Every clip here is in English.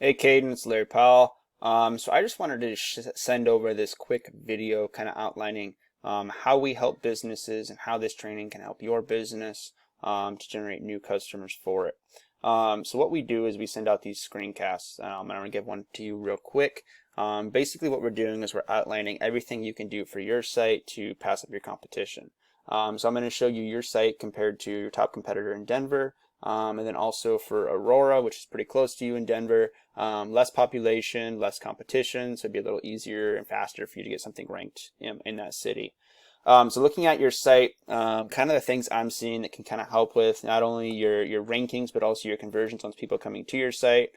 Hey Kaden, it's Larry Powell. So I just wanted to send over this quick video kind of outlining how we help businesses and how this training can help your business to generate new customers for it. So what we do is we send out these screencasts. And I'm going to give one to you real quick. Basically what we're doing is we're outlining everything you can do for your site to pass up your competition. So I'm going to show you your site compared to your top competitor in Denver. And then also for Aurora, which is pretty close to you in Denver, less population, less competition, so it'd be a little easier and faster for you to get something ranked in that city. So looking at your site, kind of the things I'm seeing that can kind of help with not only your rankings, but also your conversions once people coming to your site.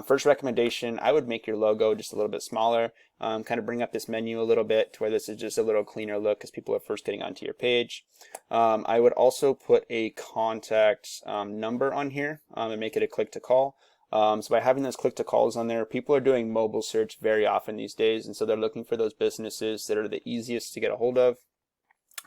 First recommendation, I would make your logo just a little bit smaller, kind of bring up this menu a little bit to where this is just a little cleaner look as people are first getting onto your page. I would also put a contact number on here and make it a click to call. So by having those click to calls on there, people are doing mobile search very often these days, and so they're looking for those businesses that are the easiest to get a hold of.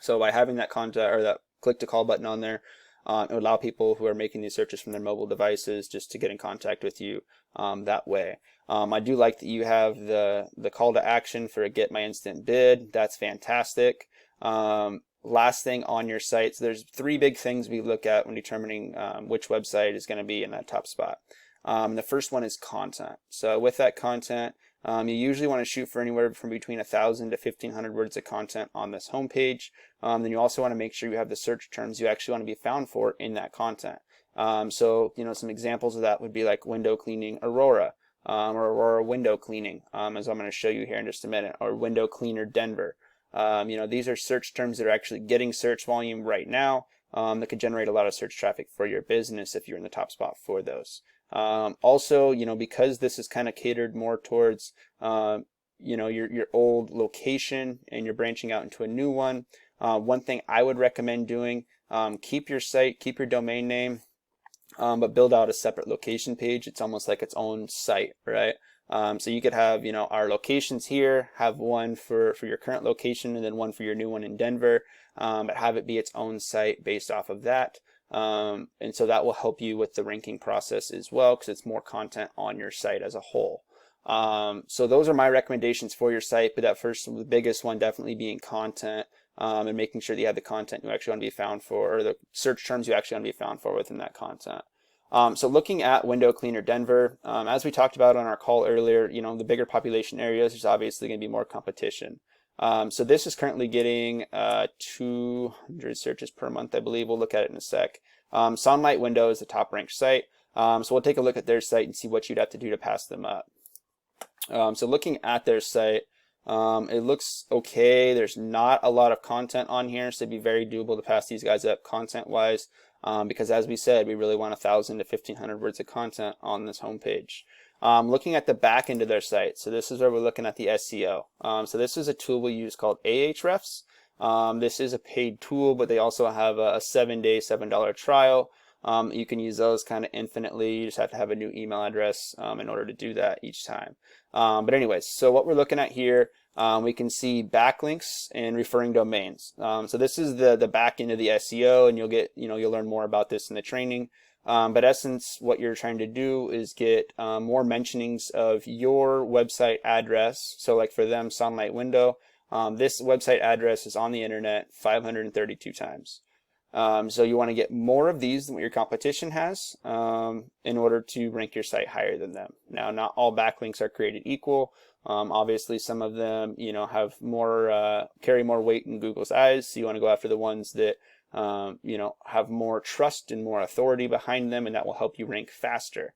So by having that contact or that click to call button on there, it would allow people who are making these searches from their mobile devices just to get in contact with you that way. I do like that you have the call to action for a get my instant bid. That's fantastic. Last thing on your site, so there's three big things we look at when determining which website is going to be in that top spot. The first one is content. So with that content, you usually want to shoot for anywhere from between 1,000 to 1,500 words of content on this homepage. Then you also want to make sure you have the search terms you actually want to be found for in that content. So some examples of that would be like window cleaning Aurora, or Aurora window cleaning, as I'm going to show you here in just a minute, or window cleaner Denver. These are search terms that are actually getting search volume right now that could generate a lot of search traffic for your business if you're in the top spot for those. Also, because this is kind of catered more towards, your old location and you're branching out into a new one, one thing I would recommend doing, keep your site, keep your domain name, but build out a separate location page. It's almost like its own site, right? So you could have, our locations here, have one for your current location and then one for your new one in Denver, but have it be its own site based off of that. And so that will help you with the ranking process as well because it's more content on your site as a whole. So those are my recommendations for your site, but that first, the biggest one definitely being content, and making sure that you have the content you actually want to be found for, or the search terms you actually want to be found for within that content. So looking at window cleaner Denver, as we talked about on our call earlier, the bigger population areas, there's obviously going to be more competition. So this is currently getting 200 searches per month, I believe. We'll look at it in a sec. Sunlight Window is the top ranked site. So we'll take a look at their site and see what you'd have to do to pass them up. So looking at their site, it looks okay. There's not a lot of content on here, so it'd be very doable to pass these guys up content-wise, because as we said, we really want 1,000 to 1,500 words of content on this homepage. Looking at the back end of their site, so this is where we're looking at the SEO. So this is a tool we use called Ahrefs. This is a paid tool, but they also have a 7-day, $7 trial. You can use those kind of infinitely. You just have to have a new email address in order to do that each time. But anyways, so what we're looking at here, we can see backlinks and referring domains. So this is the back end of the SEO, and you'll learn more about this in the training. But essence, what you're trying to do is get more mentionings of your website address. So like for them, Sunlight Window, this website address is on the internet 532 times. So you want to get more of these than what your competition has in order to rank your site higher than them. Now, not all backlinks are created equal. Obviously, some of them, have more carry more weight in Google's eyes. So you want to go after the ones that have more trust and more authority behind them, and that will help you rank faster.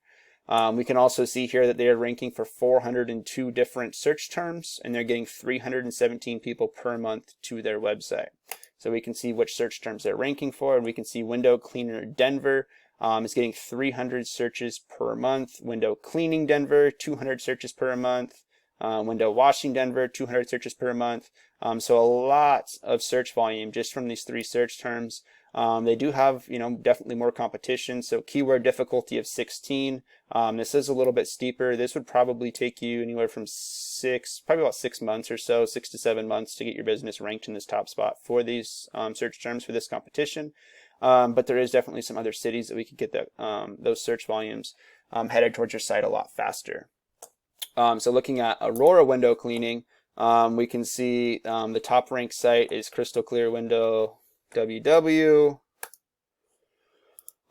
We can also see here that they are ranking for 402 different search terms, and they're getting 317 people per month to their website. So we can see which search terms they're ranking for, and we can see window cleaner Denver is getting 300 searches per month. Window cleaning Denver, 200 searches per month. Window washing Denver, 200 searches per month. So a lot of search volume just from these three search terms. They do have, definitely more competition. So keyword difficulty of 16. This is a little bit steeper. This would probably take you anywhere from probably about 6 months or so, 6 to 7 months to get your business ranked in this top spot for these search terms for this competition. But there is definitely some other cities that we could get those search volumes. headed towards your site a lot faster. So looking at Aurora window cleaning, we can see the top ranked site is Crystal Clear Window WW.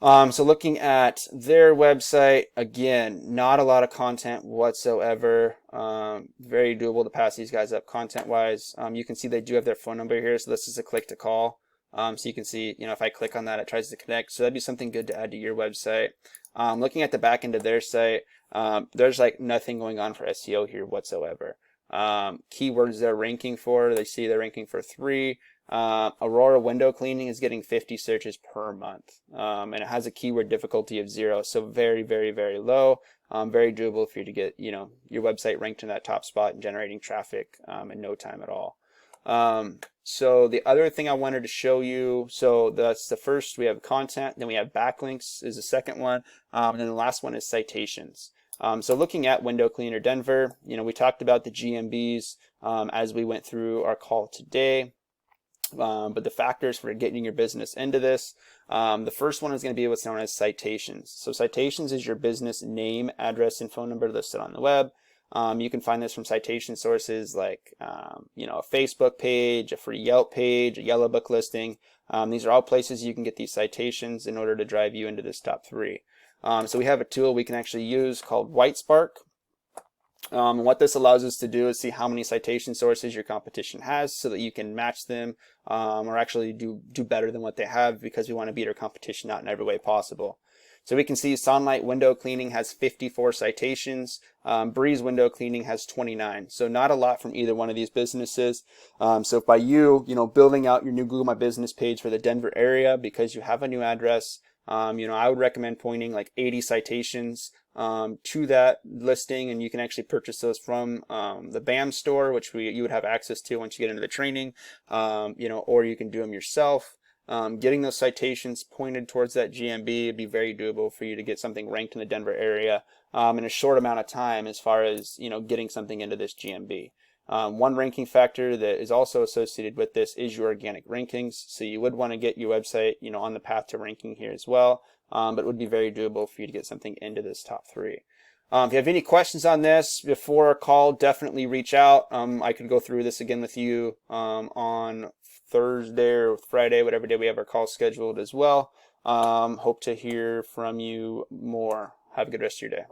So looking at their website, again, not a lot of content whatsoever. Very doable to pass these guys up content-wise. You can see they do have their phone number here, so this is a click to call. So you can see, if I click on that, it tries to connect. So that'd be something good to add to your website. Looking at the back end of their site, there's like nothing going on for SEO here whatsoever. Keywords they're ranking for, they see they're ranking for 3. Aurora window cleaning is getting 50 searches per month, and it has a keyword difficulty of 0, so very, very, very low. Very doable for you to get your website ranked in that top spot and generating traffic in no time at all. So the other thing I wanted to show you, so that's the first, we have content, then we have backlinks is the second one, and then the last one is citations. So looking at Window Cleaner Denver, we talked about the GMBs as we went through our call today. But the factors for getting your business into this, the first one is going to be what's known as citations. So citations is your business name, address, and phone number listed on the web. You can find this from citation sources like, a Facebook page, a free Yelp page, a Yellow Book listing. These are all places you can get these citations in order to drive you into this top 3. So we have a tool we can actually use called WhiteSpark. What this allows us to do is see how many citation sources your competition has so that you can match them or actually do better than what they have, because we want to beat our competition out in every way possible. So we can see Sunlight Window Cleaning has 54 citations. Breeze Window Cleaning has 29. So not a lot from either one of these businesses. So by you, building out your new Google My Business page for the Denver area because you have a new address, I would recommend pointing like 80 citations to that listing, and you can actually purchase those from the BAM store, which you would have access to once you get into the training, or you can do them yourself. Getting those citations pointed towards that GMB would be very doable for you to get something ranked in the Denver area in a short amount of time as far as getting something into this GMB. One ranking factor that is also associated with this is your organic rankings. So you would want to get your website, on the path to ranking here as well. But it would be very doable for you to get something into this top 3. If you have any questions on this before our call, definitely reach out. I could go through this again with you on Thursday or Friday, whatever day we have our call scheduled as well. Hope to hear from you more. Have a good rest of your day.